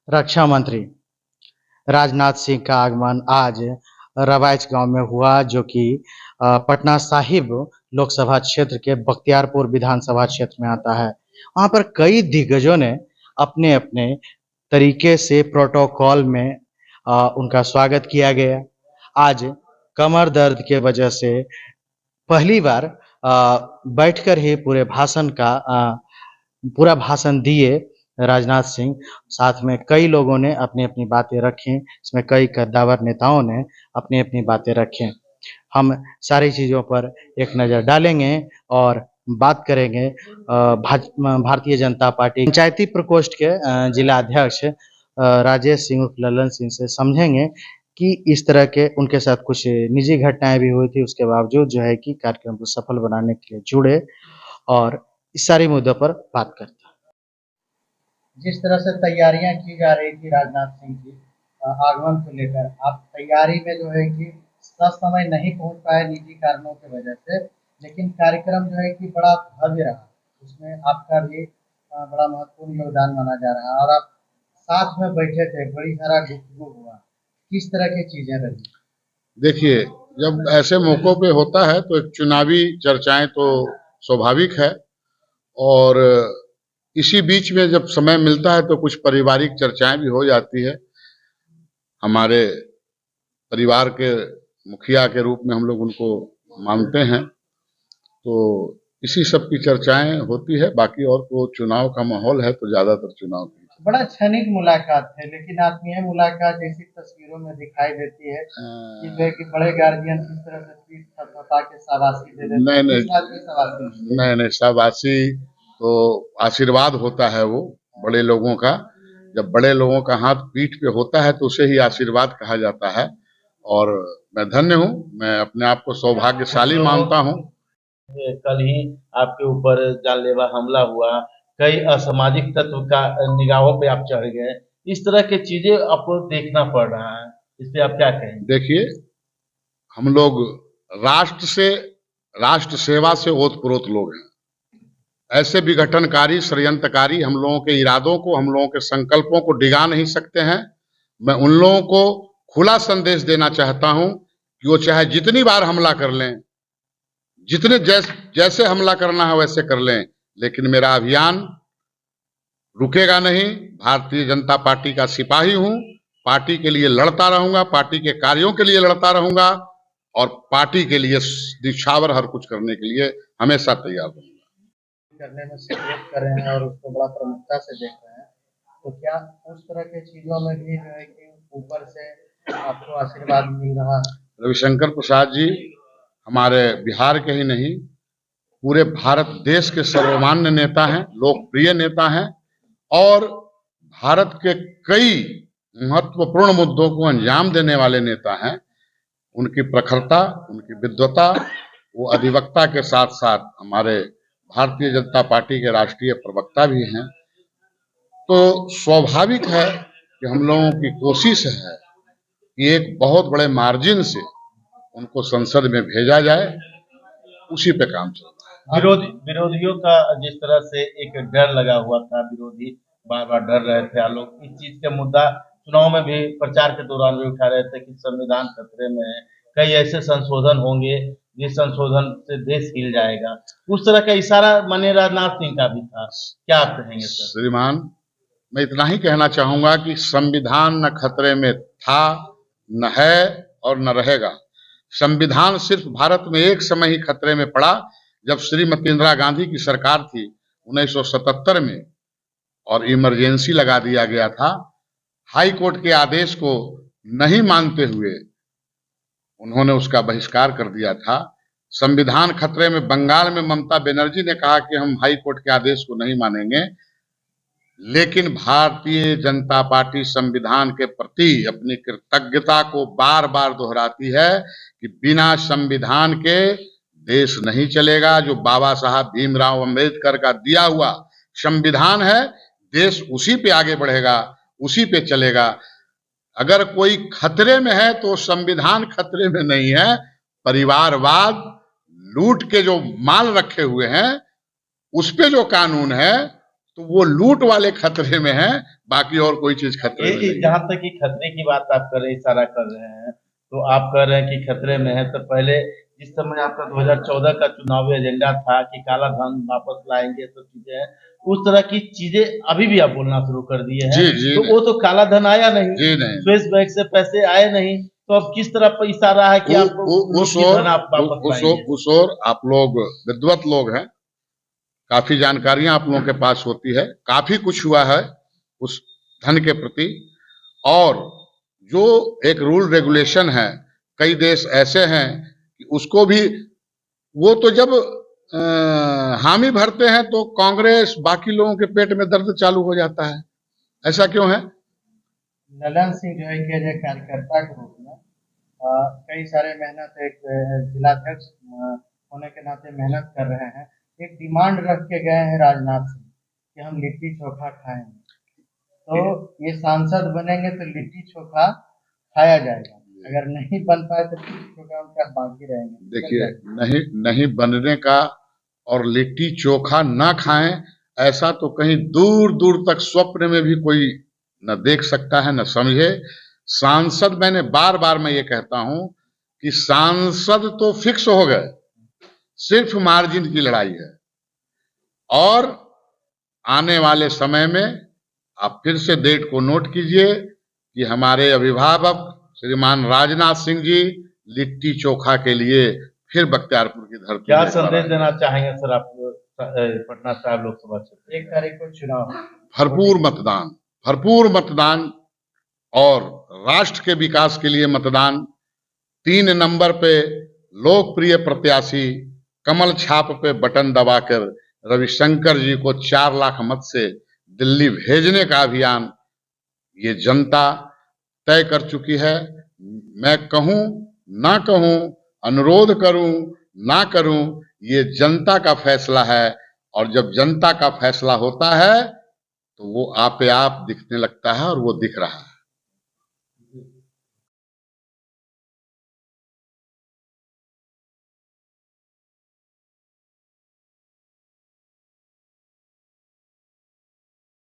रक्षा मंत्री राजनाथ सिंह का आगमन आज रवाइच गांव में हुआ, जो कि पटना साहिब लोकसभा क्षेत्र के बख्तियारपुर विधानसभा क्षेत्र में आता है। वहां पर कई दिग्गजों ने अपने अपने तरीके से प्रोटोकॉल में उनका स्वागत किया गया। आज कमर दर्द के वजह से पहली बार बैठकर ही पूरा भाषण दिए राजनाथ सिंह। साथ में कई लोगों ने अपनी अपनी बातें रखी, इसमें कई कद्दावर नेताओं ने अपनी अपनी बातें रखी। हम सारी चीज़ों पर एक नज़र डालेंगे और बात करेंगे भारतीय जनता पार्टी पंचायती प्रकोष्ठ के जिला अध्यक्ष राजेश सिंह ललन सिंह से समझेंगे कि इस तरह के उनके साथ कुछ निजी घटनाएं भी हुई थी, उसके बावजूद जो है कि कार्यक्रम को सफल बनाने के लिए जुड़े, और इस सारे मुद्दों पर बात करते हैं। जिस तरह से तैयारियां की जा रही थी राजनाथ सिंह की आगमन को लेकर, आप तैयारी में जो है कि समय नहीं पहुंच पाए निजी कारणों की वजह से, लेकिन कार्यक्रम जो है कि बड़ा भव्य रहा, उसमें आपका भी बड़ा महत्वपूर्ण योगदान माना जा रहा है और आप साथ में बैठे थे, बड़ी सारा गुफ्तगू हुआ, किस तरह की चीजें रही? देखिए, जब ऐसे मौकों पे होता है तो एक चुनावी चर्चाएं तो स्वाभाविक है, और इसी बीच में जब समय मिलता है तो कुछ पारिवारिक चर्चाएं भी हो जाती है। हमारे परिवार के मुखिया के रूप में हम लोग उनको मानते हैं, तो इसी सब की चर्चाएं होती है। बाकी और को चुनाव का माहौल है तो ज्यादातर चुनाव की बड़ा क्षणिक मुलाकात है, लेकिन आत्मीय मुलाकात जैसी तस्वीरों में दिखाई देती है कि जो है कि बड़े गार्जियन किस तरह से पीठ थपथपा के शाबाशी दे देते हैं। नहीं, शाबाशी तो आशीर्वाद होता है वो बड़े लोगों का। जब बड़े लोगों का हाथ पीठ पे होता है तो उसे ही आशीर्वाद कहा जाता है, और मैं धन्य हूँ, मैं अपने आप को सौभाग्यशाली मानता हूँ। कल ही आपके ऊपर जानलेवा हमला हुआ, कई असामाजिक तत्व का निगाहों पे आप चढ़ गए, इस तरह की चीजें आपको देखना पड़ रहा है, इस पे आप क्या कहेंगे? देखिए, हम लोग राष्ट्र सेवा से ओतप्रोत लोग हैं। ऐसे विघटनकारी, षड्यंत्रकारी हम लोगों के इरादों को, हम लोगों के संकल्पों को डिगा नहीं सकते हैं। मैं उन लोगों को खुला संदेश देना चाहता हूं कि वो चाहे जितनी बार हमला कर लें, जैसे हमला करना है वैसे कर लें, लेकिन मेरा अभियान रुकेगा नहीं। भारतीय जनता पार्टी का सिपाही हूं, पार्टी के लिए लड़ता रहूंगा, पार्टी के कार्यों के लिए लड़ता रहूंगा, और पार्टी के लिए दिशावर हर कुछ करने के लिए हमेशा तैयार रहूंगा। करने में सहयोग कर रहे हैं और उसको बड़ा प्रमुखता से देख रहे हैं, तो क्या उस तरह के चीजों में भी जो है कि ऊपर से आपको आशीर्वाद मिल रहा है? रविशंकर प्रसाद जी हमारे बिहार के ही नहीं, पूरे भारत देश के सर्वमान्य नेता हैं, लोकप्रिय नेता हैं, और भारत के कई महत्वपूर्ण मुद्दों को अंजाम देने वाले नेता हैं। उनकी प्रखरता, उनकी विद्वता, वो अधिवक्ता के साथ साथ हमारे भारतीय जनता पार्टी के राष्ट्रीय प्रवक्ता भी हैं। तो स्वाभाविक है कि हम लोगों की कोशिश है कि एक बहुत बड़े मार्जिन से उनको संसद में भेजा जाए, उसी पे काम चल रहा है। विरोधियों का जिस तरह से एक डर लगा हुआ था, विरोधी बार बार डर रहे थे, आलोक इस चीज का मुद्दा चुनाव में भी प्रचार के दौरान भी उठा रहे थे कि संविधान खतरे में है, कई ऐसे संशोधन होंगे जिस संशोधन से देश हिल जाएगा, उस तरह का इशारा माननीय राजनाथ सिंह का भी था। क्या आप कहेंगे सर? श्रीमान, मैं इतना ही कहना चाहूंगा कि संविधान न खतरे में था, न है और न रहेगा। संविधान सिर्फ भारत में एक समय ही खतरे में पड़ा, जब श्रीमती इंदिरा गांधी की सरकार थी 1977 में, और इमरजेंसी लगा दिया गया था। हाई कोर्ट के आदेश को नहीं मानते हुए उन्होंने उसका बहिष्कार कर दिया था। संविधान खतरे में बंगाल में ममता बनर्जी ने कहा कि हम हाई कोर्ट के आदेश को नहीं मानेंगे, लेकिन भारतीय जनता पार्टी संविधान के प्रति अपनी कृतज्ञता को बार बार दोहराती है कि बिना संविधान के देश नहीं चलेगा। जो बाबा साहब भीमराव अंबेडकर का दिया हुआ संविधान है, देश उसी पे आगे बढ़ेगा, उसी पे चलेगा। अगर कोई खतरे में है तो संविधान खतरे में नहीं है। परिवारवाद, लूट के जो माल रखे हुए हैं, उस पे जो कानून है, तो वो लूट वाले खतरे में है, बाकी और कोई चीज खतरे में नहीं। जहाँ तक कि खतरे की बात आप कर रहे इशारा कर रहे हैं, तो आप कह रहे हैं कि खतरे में है, तो पहले जिस समय आपका 2014 का चुनावी एजेंडा था कि काला धन वापस लाएंगे, तो चीजें हैं, उस तरह की चीजें अभी भी आप बोलना शुरू कर दिए हैं। जी जी तो वो तो काला धन आया नहीं, जी नहीं। स्विस बैंक से पैसे आए नहीं, तो अब किस तरह पर इशारा है कि आपको उस लूट की ओर धन आप वापस लाएंगे? उस ओर आप लोग विद्वत लोग हैं, काफी जानकारियां आप लोगों के पास होती है, काफी कुछ हुआ है उस धन के प्रति। और जो एक रूल रेगुलेशन है, कई देश ऐसे हैं कि उसको भी, वो तो जब हामी भरते हैं तो कांग्रेस बाकी लोगों के पेट में दर्द चालू हो जाता है। ऐसा क्यों है? ललन सिंह जो है कि एज ए कार्यकर्ता के रूप में कई सारे मेहनत, एक जिलाध्यक्ष होने के नाते मेहनत कर रहे हैं। एक डिमांड रख के गए हैं राजनाथ सिंह कि हम लिट्टी चोखा खाएंगे, तो ये सांसद बनेंगे तो लिट्टी चोखा खाया जाएगा, अगर नहीं बन पाए तो लिट्टी चोखा उनका बाकी रहेंगे। देखिए, नहीं बनने का और लिट्टी चोखा ना खाएं, ऐसा तो कहीं दूर दूर तक स्वप्न में भी कोई न देख सकता है, न समझे। सांसद, मैंने बार बार मैं ये कहता हूं कि सांसद तो फिक्स हो गए, सिर्फ मार्जिन की लड़ाई है। और आने वाले समय में आप फिर से डेट को नोट कीजिए कि हमारे अभिभावक श्रीमान राजनाथ सिंह जी लिट्टी चोखा के लिए फिर बख्तियारपुर की धरती क्या पर संदेश आए। देना चाहेंगे सर आप पटना साहिब लोकसभा क्षेत्र? 1 तारीख को चुनाव, भरपूर मतदान और राष्ट्र के विकास के लिए मतदान। 3 नंबर पे लोकप्रिय प्रत्याशी कमल छाप पे बटन दबाकर रविशंकर जी को 4 लाख मत से दिल्ली भेजने का अभियान ये जनता तय कर चुकी है। मैं कहूं ना कहूं, अनुरोध करूं ना करूं, ये जनता का फैसला है। और जब जनता का फैसला होता है तो वो आपे आप दिखने लगता है, और वो दिख रहा है।